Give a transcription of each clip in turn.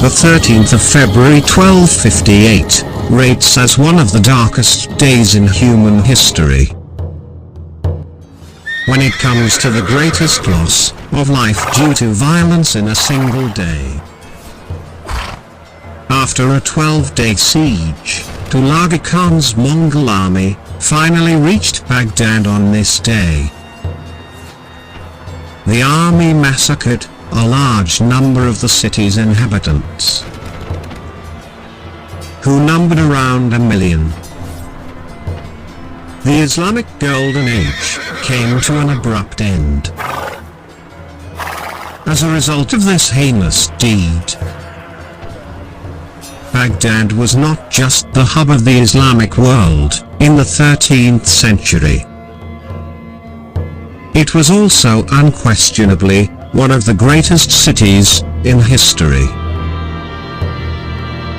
the 13th of February 1258, rates as one of the darkest days in human history. When it comes to the greatest loss of life due to violence in a single day. After a 12-day siege, Hulagu Khan's Mongol army finally reached Baghdad on this day. The army massacred a large number of the city's inhabitants, who numbered around 1 million. The Islamic Golden Age came to an abrupt end as a result of this heinous deed. Baghdad was not just the hub of the Islamic world in the 13th century. It was also unquestionably one of the greatest cities in history.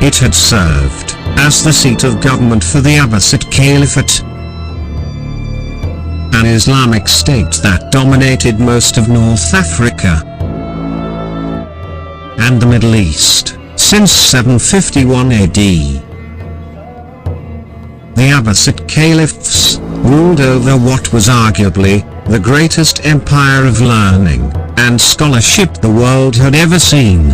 It had served as the seat of government for the Abbasid Caliphate, an Islamic state that dominated most of North Africa and the Middle East since 751 AD. The Abbasid Caliphs ruled over what was arguably the greatest empire of learning and scholarship the world had ever seen.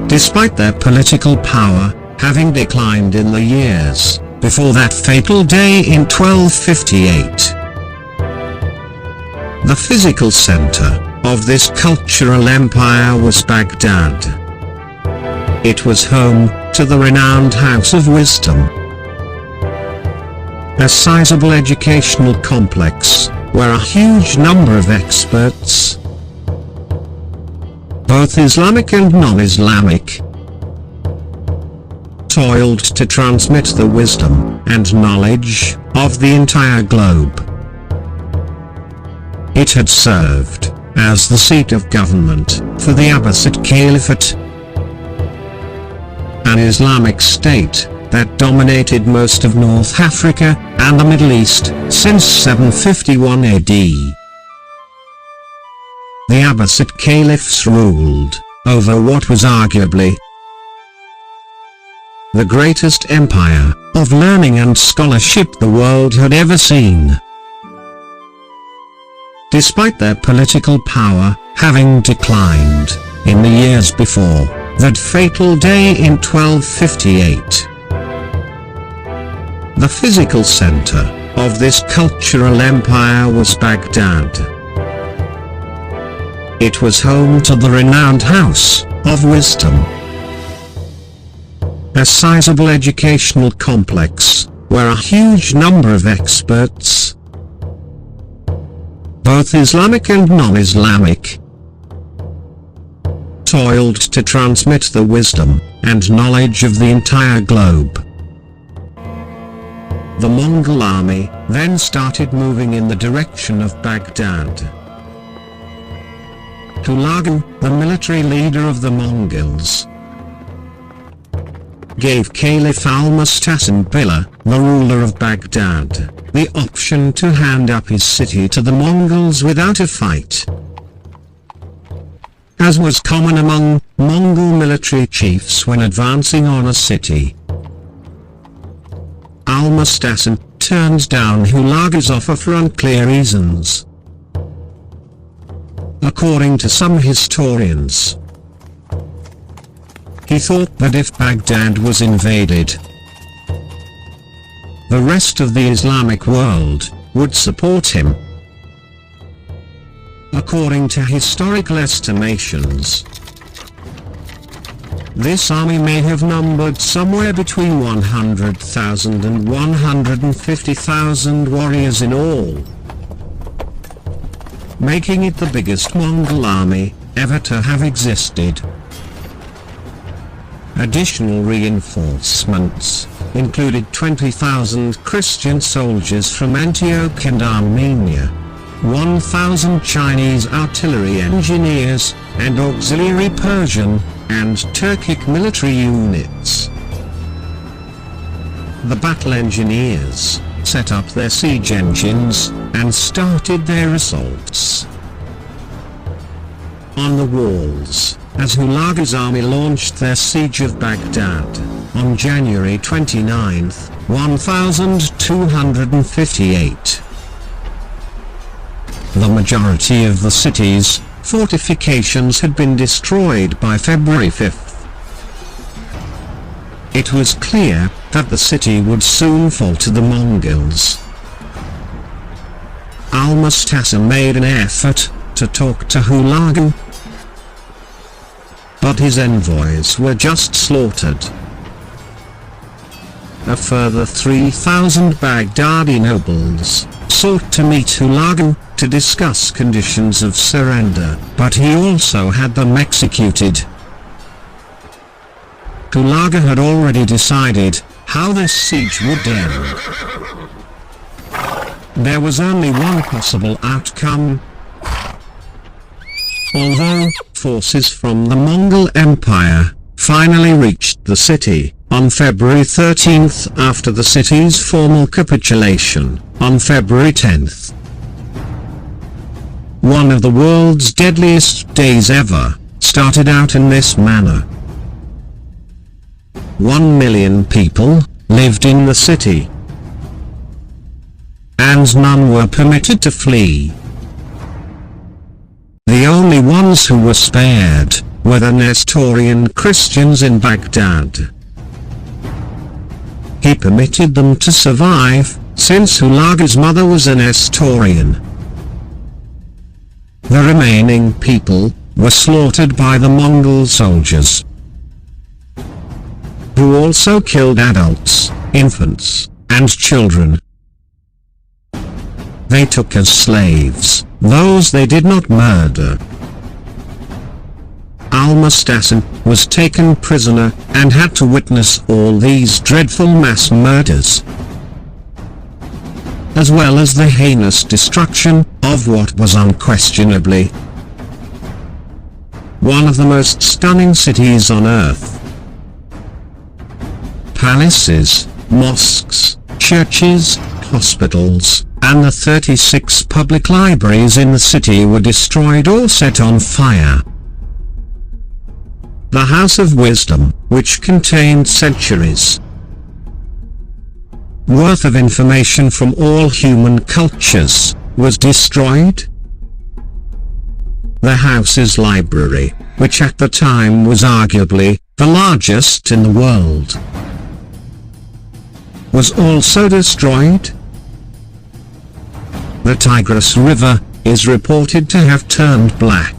Despite their political power having declined in the years before that fatal day in 1258, the physical center of this cultural empire was Baghdad. It was home to the renowned House of Wisdom, a sizable educational complex where a huge number of experts, both Islamic and non-Islamic, toiled to transmit the wisdom and knowledge of the entire globe. It had served as the seat of government for the Abbasid Caliphate, an Islamic state that dominated most of North Africa and the Middle East since 751 AD. The Abbasid Caliphs ruled over what was arguably the greatest empire of learning and scholarship the world had ever seen. Despite their political power having declined in the years before that fatal day in 1258, the physical center of this cultural empire was Baghdad. It was home to the renowned House of Wisdom, a sizable educational complex where a huge number of experts, both Islamic and non-Islamic, toiled to transmit the wisdom and knowledge of the entire globe. The Mongol army then started moving in the direction of Baghdad. Hulagu, the military leader of the Mongols, gave Caliph Al-Mustasim Billah, the ruler of Baghdad, the option to hand up his city to the Mongols without a fight. As was common among Mongol military chiefs when advancing on a city, Al-Mustasim turned down Hulagu's offer for unclear reasons. According to some historians, he thought that if Baghdad was invaded, the rest of the Islamic world would support him. According to historical estimations, this army may have numbered somewhere between 100,000 and 150,000 warriors in all, making it the biggest Mongol army ever to have existed. Additional reinforcements included 20,000 Christian soldiers from Antioch and Armenia, 1,000 Chinese artillery engineers, and auxiliary Persian and Turkic military units. The battle engineers set up their siege engines and started their assaults. On the walls, as Hulagu's army launched their siege of Baghdad on January 29, 1258. The majority of the city's fortifications had been destroyed by February 5th. It was clear that the city would soon fall to the Mongols. Al-Musta'sim made an effort to talk to Hulagu, but his envoys were just slaughtered. A further 3,000 Baghdadi nobles sought to meet Hulagu to discuss conditions of surrender, but he also had them executed. Hulagu had already decided how this siege would end. There was only one possible outcome. Although forces from the Mongol Empire finally reached the city on February 13th after the city's formal capitulation on February 10th. One of the world's deadliest days ever started out in this manner. 1 million people lived in the city, and none were permitted to flee. The only ones who were spared were the Nestorian Christians in Baghdad. He permitted them to survive, since Hulagu's mother was a Nestorian. The remaining people were slaughtered by the Mongol soldiers, who also killed adults, infants, and children. They took as slaves those they did not murder. Al-Musta'sim was taken prisoner and had to witness all these dreadful mass murders, as well as the heinous destruction of what was unquestionably one of the most stunning cities on earth. Palaces, mosques, churches, hospitals, and the 36 public libraries in the city were destroyed or set on fire. The House of Wisdom, which contained centuries worth of information from all human cultures, was destroyed. The house's library, which at the time was arguably the largest in the world, was also destroyed. The Tigris River is reported to have turned black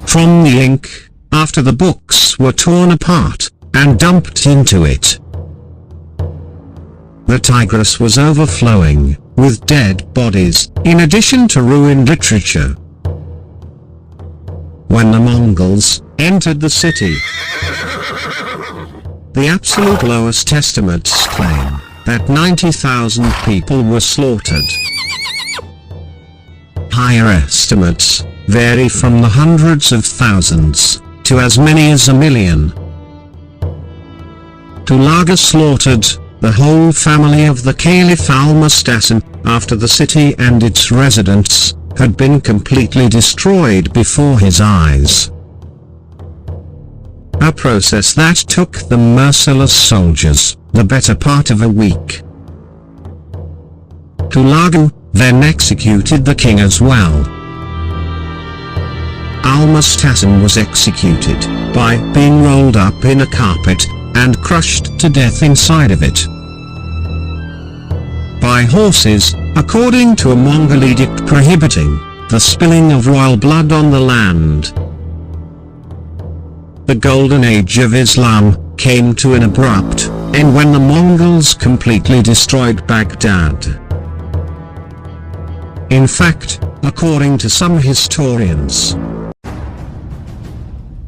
from the ink after the books were torn apart and dumped into it. The Tigris was overflowing with dead bodies, in addition to ruined literature. When the Mongols entered the city, the absolute lowest estimates claim that 90,000 people were slaughtered. Higher estimates vary from the hundreds of thousands to as many as 1 million. Hulagu slaughtered the whole family of the Caliph Al-Musta'sim after the city and its residents had been completely destroyed before his eyes. A process that took the merciless soldiers the better part of a week. Hulagu then executed the king as well. Al-Musta'sim was executed by being rolled up in a carpet and crushed to death inside of it by horses, according to a Mongol edict prohibiting the spilling of royal blood on the land. The Golden Age of Islam came to an abrupt end when the Mongols completely destroyed Baghdad. In fact, according to some historians,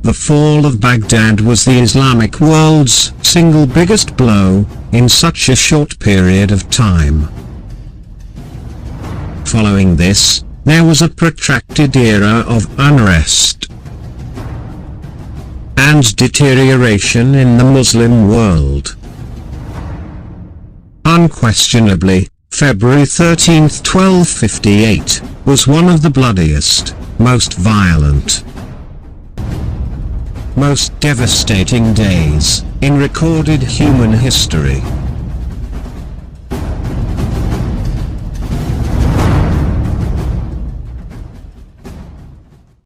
the fall of Baghdad was the Islamic world's single biggest blow in such a short period of time. Following this, there was a protracted era of unrest and deterioration in the Muslim world. Unquestionably, February 13, 1258, was one of the bloodiest, most violent, most devastating days in recorded human history.